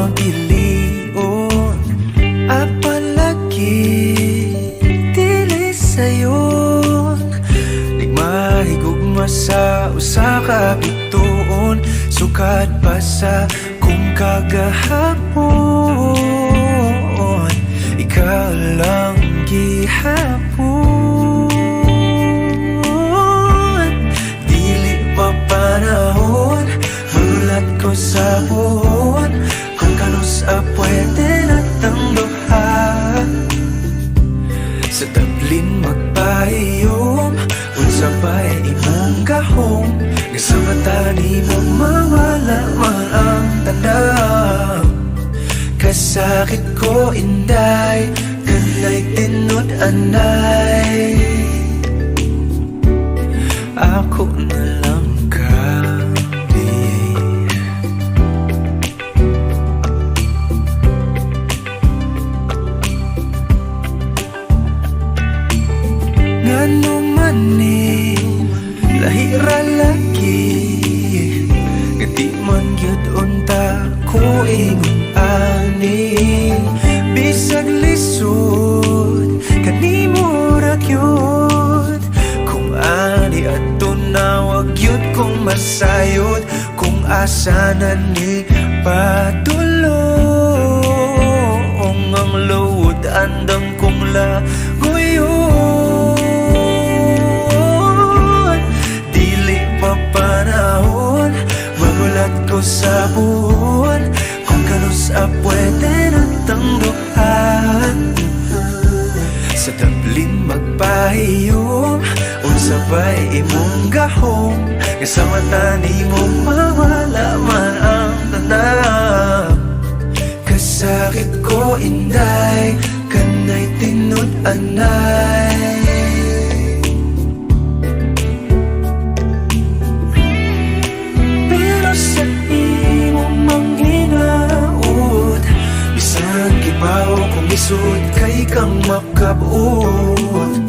mapilion. Apalagi dili sayon, nagmahigugma sa usa ka bituon. Sukad pa sa kung kagahapon, ikaw lang gihapon. Dili pa panahon, magulat ko sa buhon. Kung kanus pwede natang duha, sa tablin magpahiyom, unsa pa'y imong gahom. Nga sa mata ni mo mawala man ang tandang. Kasakit ko inday, kanay tinod anay. Ako na lang kami. Ngano manin lahira lagi, nga di man gyud unta ko ingon ani. Bisag lisod kanimo ra gyud, kung ani adto na wag gyud kong masayod. Kung asa na ni padulong ang load, andam kong lagoyon. Dili pa panahon, magulat ko sa buwan. Kung kanus pwede natang duhan, sa tablin magpahiyom, unsa pa'y imong gahom. Nga sa mata ni mo mawala man ang tanang. Kasakit ko inday, kanay tinod anay. Pero sa imong manghinaot, bisan kibaw kung isod kay kang makabuot.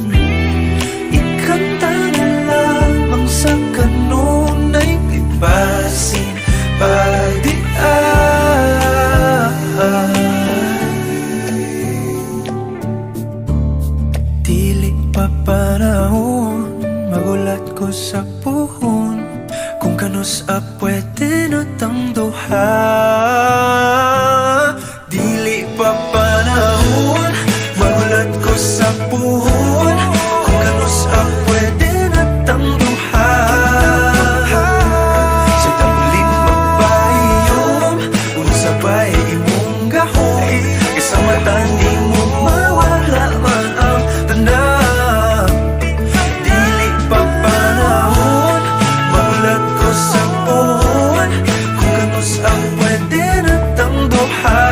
Ikanta na lamang sa kanunay ipasin pagdian. Dili pa panahon, magulat ko sa puhon. Kung kanus pwede natang duha, dili pa panahon, magulat ko sa puhon. Kung kanus pwede natang duha, sa tablin magpahiyom, unsa pa'y imong gahom. Sa mata ni mo mawala man ang tanang. Dili pa panahon, magulat ko sa puhon. Kung kanus pwede natang duha,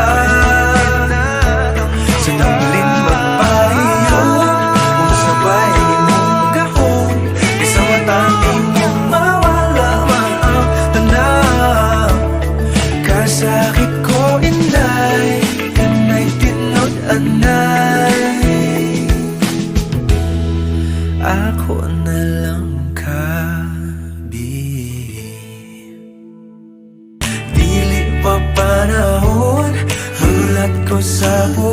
sa tablin magpahiyom, unsa pa'y imong gahom. Sa mata ni mo mawala man ang tanang. Kasakit ko inday, kanay tinod anay. Ako na lang kabi. Dili pa panahon, magulat ko sa buhay.